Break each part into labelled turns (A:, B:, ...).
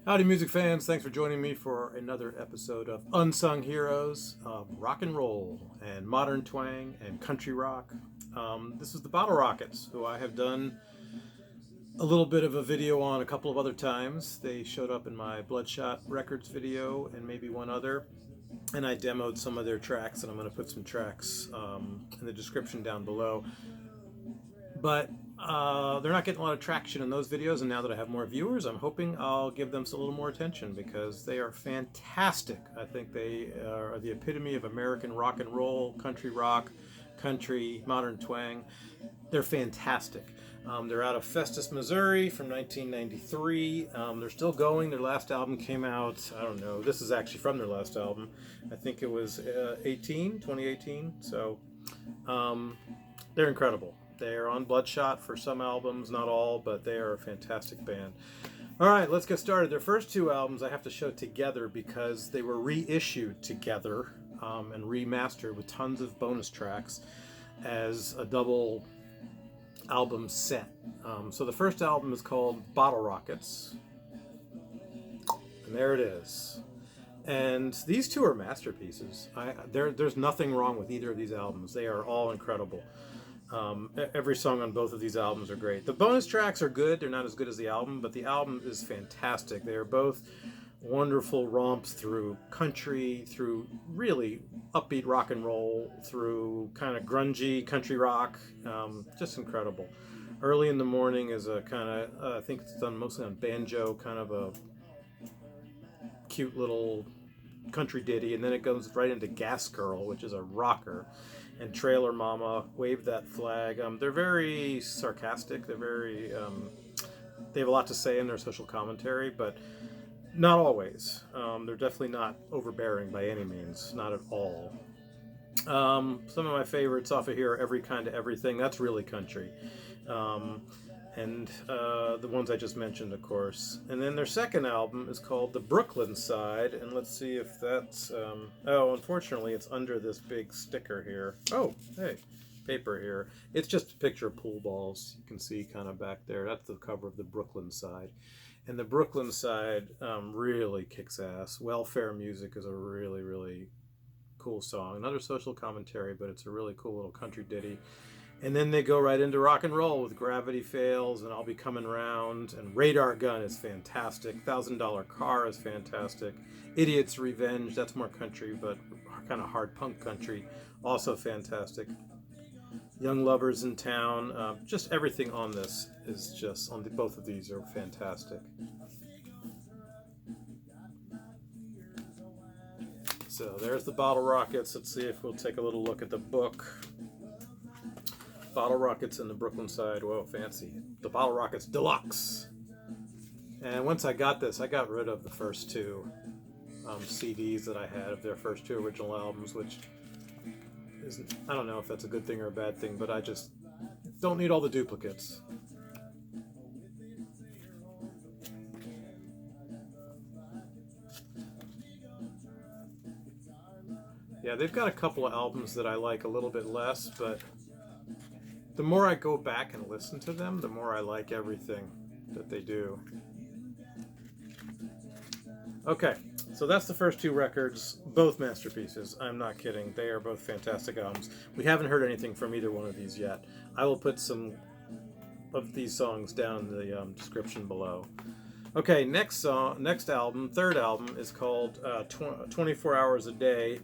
A: Howdy, music fans. Thanks for joining me for another episode of Unsung Heroes of Rock and Roll and Modern Twang and Country Rock. This is the Bottle Rockets, who I have done a little bit of a video on a couple of other times. They showed up in my Bloodshot Records video and maybe one other. And I demoed some of their tracks, and I'm going to put some tracks in the description down below. But they're not getting a lot of traction in those videos, and now that I have more viewers, I'm hoping I'll give them a little more attention because they are fantastic. I think they are the epitome of American rock and roll, country rock, country, modern twang. They're fantastic. They're out of Festus, Missouri from 1993. They're still going. Their last album came out, I don't know, this is actually from their last album. I think it was 2018. So they're incredible. They are on Bloodshot for some albums, not all, but they are a fantastic band. All right, let's get started. Their first two albums I have to show together because they were reissued together and remastered with tons of bonus tracks as a double album set. So the first album is called Bottle Rockets, and there it is. And these two are masterpieces. There's nothing wrong with either of these albums. They are all incredible. Every song on both of these albums are great. The bonus tracks are good. They're not as good as the album, but the album is fantastic. They are both wonderful romps through country, through really upbeat rock and roll, through kind of grungy country rock. Just incredible. Early in the Morning is a kind of, I think it's done mostly on banjo, kind of a cute little country ditty, and then it goes right into Gas Girl, which is a rocker, and Trailer Mama, Wave That Flag. They're very sarcastic. They're very they have a lot to say in their social commentary, but not always. They're definitely not overbearing by any means, not at all. Some of my favorites off of here are Every Kind of Everything. That's really country. And the ones I just mentioned, of course. And then their second album is called The Brooklyn Side, and let's see if that's... oh, unfortunately, it's under this big sticker here. Oh, hey, paper here. It's just a picture of pool balls. You can see kind of back there. That's the cover of The Brooklyn Side. And The Brooklyn Side really kicks ass. Welfare Music is a really, really cool song. Another social commentary, but it's a really cool little country ditty. And then they go right into rock and roll with Gravity Fails and I'll Be Coming Round, and Radar Gun is fantastic. $1,000 Car is fantastic. Idiot's Revenge, that's more country, but kind of hard punk country, also fantastic. Young Lovers in Town, just everything on this is just, both of these are fantastic. So there's the Bottle Rockets. Let's see if we'll take a little look at the book. Bottle Rockets and the Brooklyn Side. Whoa, fancy. The Bottle Rockets Deluxe. And once I got this, I got rid of the first two CDs that I had of their first two original albums, which isn't, I don't know if that's a good thing or a bad thing, but I just don't need all the duplicates. Yeah, they've got a couple of albums that I like a little bit less, but the more I go back and listen to them, the more I like everything that they do. Okay, so that's the first two records, both masterpieces. I'm not kidding. They are both fantastic albums. We haven't heard anything from either one of these yet. I will put some of these songs down in the description below. Okay, next album, third album, is called 24 Hours a Day.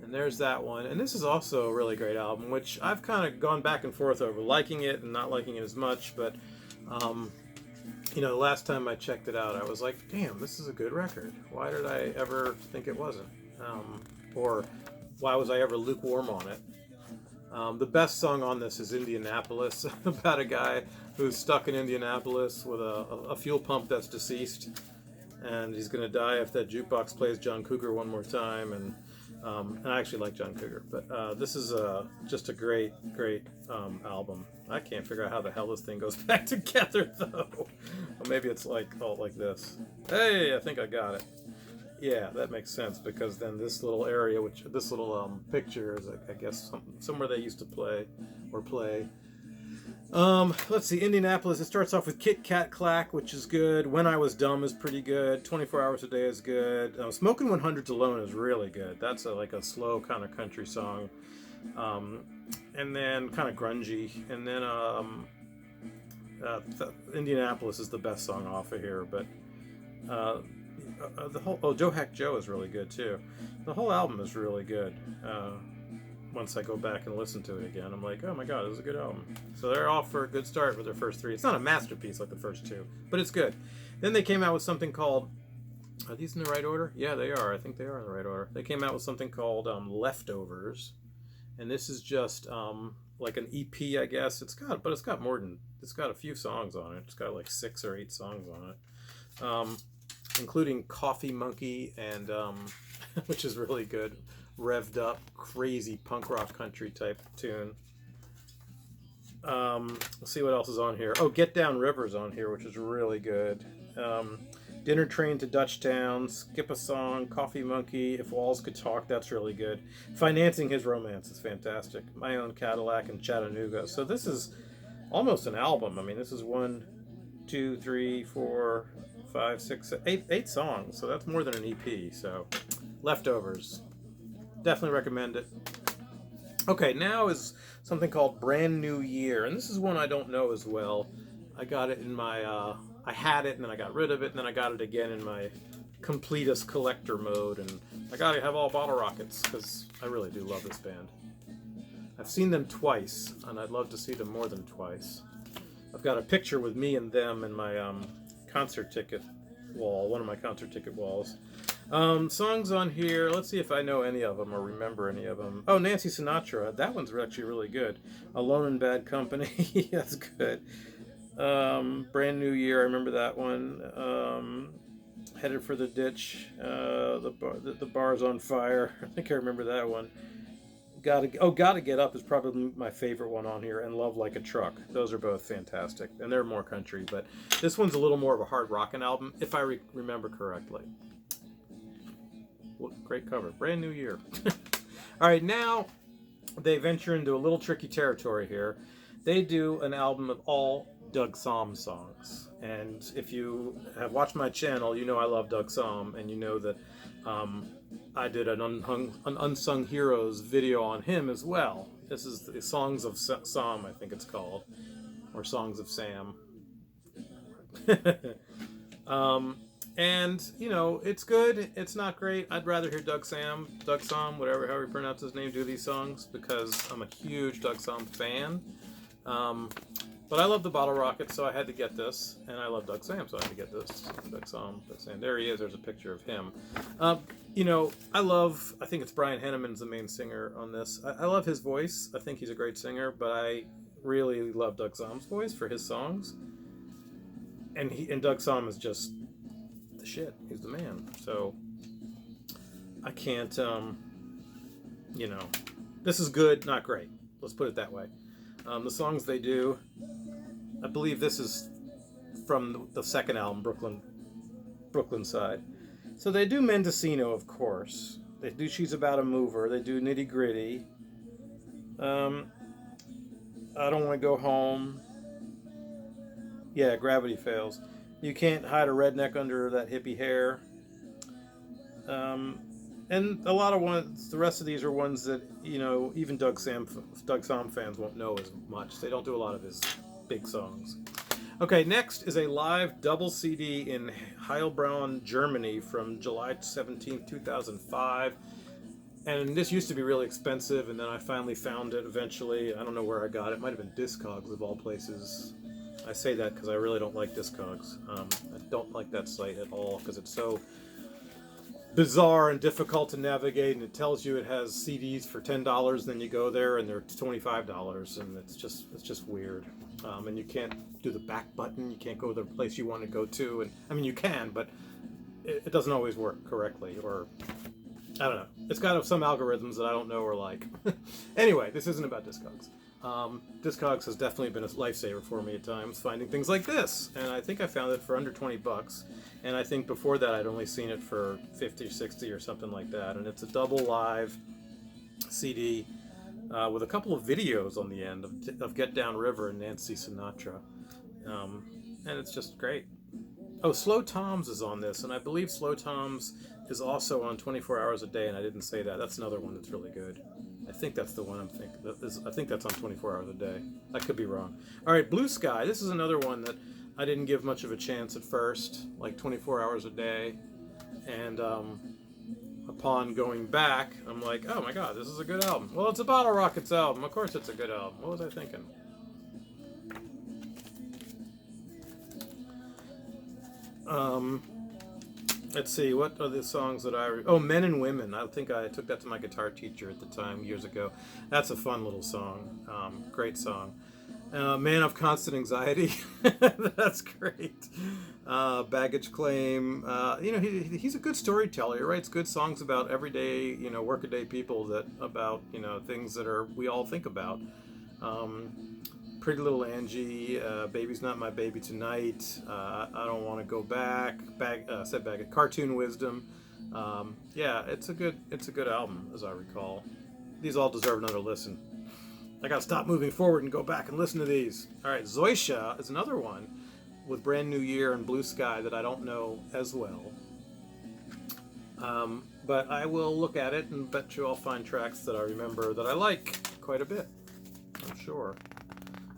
A: And there's that one. And this is also a really great album, which I've kind of gone back and forth over liking it and not liking it as much. But, you know, the last time I checked it out, I was like, damn, this is a good record. Why did I ever think it wasn't? Or why was I ever lukewarm on it? The best song on this is Indianapolis, about a guy who's stuck in Indianapolis with a fuel pump that's deceased. And he's going to die if that jukebox plays John Cougar one more time. And I actually like John Cougar, but this is just a great album. I can't figure out how the hell this thing goes back together, though. Well, maybe it's like this. Hey, I think I got it. Yeah, that makes sense, because then this little area, this little picture is, I guess, somewhere they used to play. Let's see, Indianapolis. It starts off with Kit Kat Clack, which is good. When I Was Dumb is pretty good. 24 Hours a Day is good. Smoking 100s Alone is really good. That's like a slow kind of country song. Um, and then kind of grungy. And then Indianapolis is the best song off of here. But the whole Joe Hack Joe is really good too. The whole album is really good. Once I go back and listen to it again, I'm like, oh my god, this is a good album. So they're off for a good start with their first three. It's not a masterpiece like the first two, but it's good. Then they came out with something called, are these in the right order? Yeah, they are. I think they are in the right order. They came out with something called Leftovers, and this is just like an EP, I guess. It's got a few songs on it. It's got like 6 or 8 songs on it, including Coffee Monkey and which is really good. Revved up, crazy punk rock country type tune. Let's see what else is on here. Oh, Get Down River's on here, which is really good. Dinner Train to Dutchtown, Skip a Song, Coffee Monkey, If Walls Could Talk, that's really good. Financing His Romance is fantastic. My Own Cadillac and Chattanooga. So this is almost an album. I mean, this is 1, 2, 3, 4, 5, 6, 8 songs. So that's more than an EP. So Leftovers. Definitely recommend it. Okay, now is something called Brand New Year, and this is one I don't know as well. I got it in my, I had it and then I got rid of it, and then I got it again in my completist collector mode, and I gotta have all Bottle Rockets because I really do love this band. I've seen them twice, and I'd love to see them more than twice. I've got a picture with me and them in my concert ticket wall, one of my concert ticket walls. Songs on here, let's see if I know any of them or remember any of them. Oh, Nancy Sinatra, that one's actually really good. Alone in Bad Company, that's good. Brand New Year, I remember that one. Headed for the Ditch, the Bar's on Fire, I think I remember that one. Gotta Get Up is probably my favorite one on here, and Love Like a Truck. Those are both fantastic, and they're more country, but this one's a little more of a hard rockin' album, if I remember correctly. Great cover. Brand New Year. All right, now they venture into a little tricky territory here. They do an album of all Doug Sahm songs. And if you have watched my channel, you know I love Doug Sahm, and you know that I did an Unsung Heroes video on him as well. This is the Songs of Sam, I think it's called, or Songs of Sam. And, you know, it's good. It's not great. I'd rather hear Doug Sahm, however you pronounce his name, do these songs, because I'm a huge Doug Sahm fan. But I love the Bottle Rockets, so I had to get this. And I love Doug Sahm, so I had to get this. Doug Sahm. There he is. There's a picture of him. You know, I think it's Brian Henneman's the main singer on this. I love his voice. I think he's a great singer, but I really love Doug Sahm's voice for his songs. And Doug Sahm is just the shit. He's the man. So I can't, you know, this is good, not great. Let's put it that way. The songs they do, I believe this is from the second album, Brooklyn Side. So they do Mendocino, of course. They do She's About a Mover. They do Nitty Gritty. I Don't Want to Go Home. Yeah, Gravity Fails. You Can't Hide a Redneck Under That Hippie Hair. And a lot of ones, the rest of these are ones that, you know, even Doug Sahm fans won't know as much. They don't do a lot of his big songs. Okay, next is a live double CD in Heilbronn, Germany from July 17th, 2005. And this used to be really expensive, and then I finally found it eventually. I don't know where I got it. It might have been Discogs of all places. I say that because I really don't like Discogs. I don't like that site at all because it's so bizarre and difficult to navigate, and it tells you it has CDs for $10, and then you go there and they're $25, and it's just weird. And you can't do the back button. You can't go to the place you want to go to, and I mean you can, but it doesn't always work correctly, or I don't know. It's got some algorithms that I don't know or like. Anyway, this isn't about Discogs. Discogs has definitely been a lifesaver for me at times, finding things like this, and I think I found it for under $20. And I think before that I'd only seen it for 50 or 60 or something like that. And it's a double live CD. with a couple of videos on the end of Get Down River and Nancy Sinatra. And it's just great. Oh, Slow Toms is on this, and I believe Slow Toms is also on 24 Hours a Day, and I didn't say that. That's another one that's really good. I think that's the one I'm thinking. I think that's on 24 Hours a Day. I could be wrong. All right, Blue Sky. This is another one that I didn't give much of a chance at first, like 24 Hours a Day. And upon going back, I'm like, oh my God, this is a good album. Well, it's a Bottle Rockets album. Of course it's a good album. What was I thinking? Let's see, what are the songs that oh, Men and Women. I think I took that to my guitar teacher at the time, years ago. That's a fun little song. Great song. Man of Constant Anxiety. That's great. Baggage Claim. He's a good storyteller. He writes good songs about everyday, workaday people about things that we all think about. Pretty Little Angie, Baby's Not My Baby Tonight, I Don't Want to Go Back, Cartoon Wisdom. Yeah, it's a good album, as I recall. These all deserve another listen. I gotta stop moving forward and go back and listen to these. All right, Zoysia is another one with Brand New Year and Blue Sky that I don't know as well. But I will look at it and bet you I'll find tracks that I remember that I like quite a bit, I'm sure.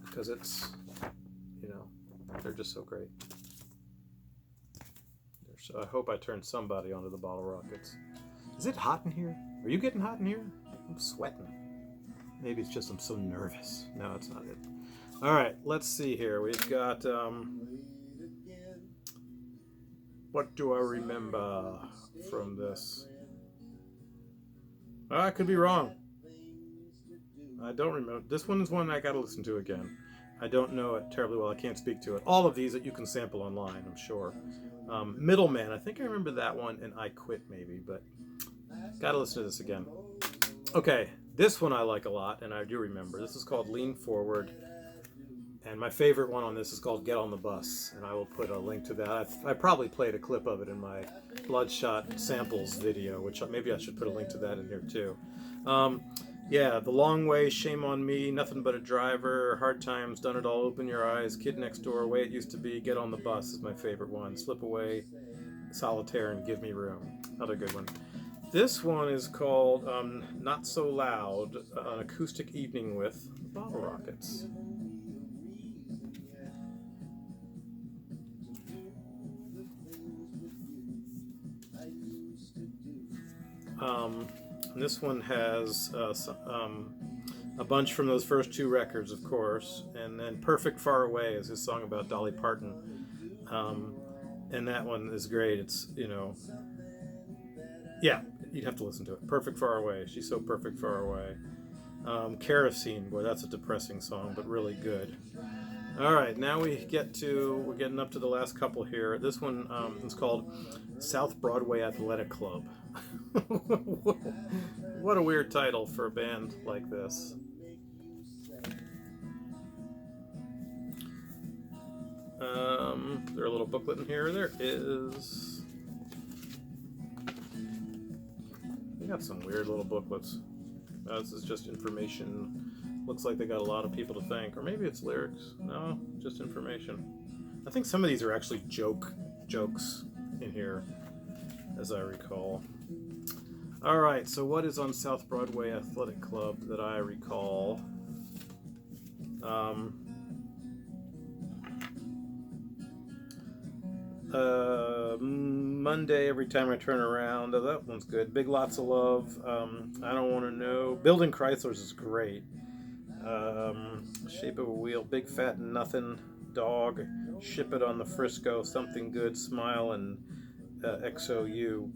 A: Because it's, they're just so great. I hope I turned somebody onto the Bottle Rockets. Is it hot in here? Are you getting hot in here? I'm sweating. Maybe it's just I'm so nervous. No, it's not it. All right, let's see here. We've got, what do I remember from this? I could be wrong. I don't remember. This one is one I got to listen to again. I don't know it terribly well. I can't speak to it. All of these that you can sample online, I'm sure. Middleman, I think I remember that one, and I Quit maybe, but got to listen to this again. Okay, this one I like a lot, and I do remember. This is called Lean Forward, and my favorite one on this is called Get on the Bus, and I will put a link to that. I probably played a clip of it in my Bloodshot samples video, which maybe I should put a link to that in here too. Yeah, The Long Way, Shame on Me, Nothing But a Driver, Hard Times, Done It All, Open Your Eyes, Kid Next Door, Way It Used to Be, Get on the Bus is my favorite one. Slip Away, Solitaire, and Give Me Room. Another good one. This one is called Not So Loud, An Acoustic Evening with Bottle Rockets. And this one has a bunch from those first two records, of course, and then Perfect Far Away is his song about Dolly Parton, and that one is great. It's, yeah, you'd have to listen to it. Perfect Far Away, she's so perfect far away. Kerosene, boy, that's a depressing song, but really good. All right, now we're getting up to the last couple here. This one is called South Broadway Athletic Club. What a weird title for a band like this. Is there a little booklet in here? There is. They got some weird little booklets. This is just information. Looks like they got a lot of people to thank, or maybe it's lyrics. No, just information. I think some of these are actually jokes in here, as I recall. All right, so what is on South Broadway Athletic Club that I recall? Monday, Every Time I Turn Around. Oh, that one's good. Big Lots of Love. I Don't Want to Know. Building Chryslers is great. Shape of a Wheel. Big Fat Nothing. Dog. Ship It on the Frisco. Something Good. Smile, and XOU.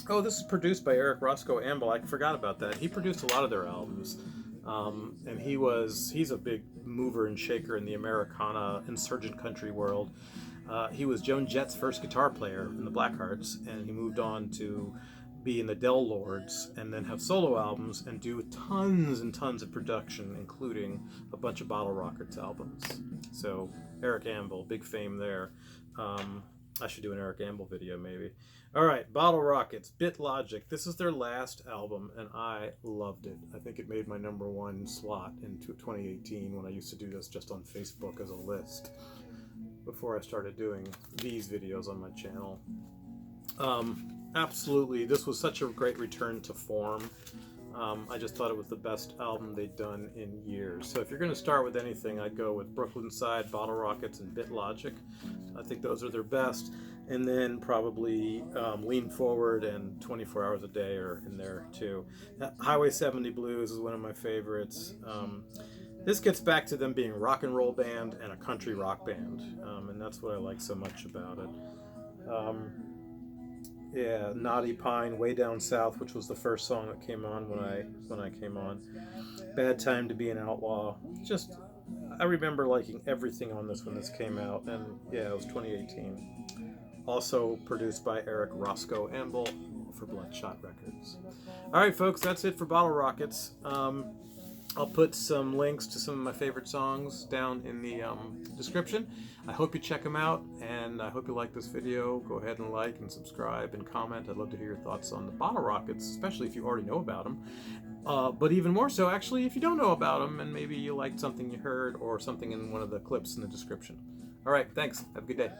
A: Oh, this is produced by Eric Roscoe Amble. I forgot about that. He produced a lot of their albums. And he's a big mover and shaker in the Americana insurgent country world. He was Joan Jett's first guitar player in the Blackhearts, and he moved on to be in the Del Lords and then have solo albums and do tons and tons of production, including a bunch of Bottle Rockets albums. So Eric Amble, big fame there. I should do an Eric Ambel video maybe. All right, Bottle Rockets, Bit Logic. This is their last album, and I loved it. I think it made my #1 slot in 2018 when I used to do this just on Facebook as a list before I started doing these videos on my channel. Absolutely, this was such a great return to form. I just thought it was the best album they'd done in years. So if you're going to start with anything, I'd go with Brooklyn Side, Bottle Rockets, and Bit Logic. I think those are their best. And then probably Lean Forward and 24 Hours a Day are in there too. Highway 70 Blues is one of my favorites. This gets back to them being a rock and roll band and a country rock band. And that's what I like so much about it. Yeah, Naughty Pine, Way Down South, which was the first song that came on when I came on. Bad Time to Be an Outlaw. Just, I remember liking everything on this when this came out, and yeah, it was 2018. Also produced by Eric Roscoe Ambel for Bloodshot Records. All right, folks, that's it for Bottle Rockets. I'll put some links to some of my favorite songs down in the description. I hope you check them out, and I hope you like this video. Go ahead and like and subscribe and comment. I'd love to hear your thoughts on the Bottle Rockets, especially if you already know about them. But even more so, actually, if you don't know about them and maybe you liked something you heard or something in one of the clips in the description. All right, thanks. Have a good day.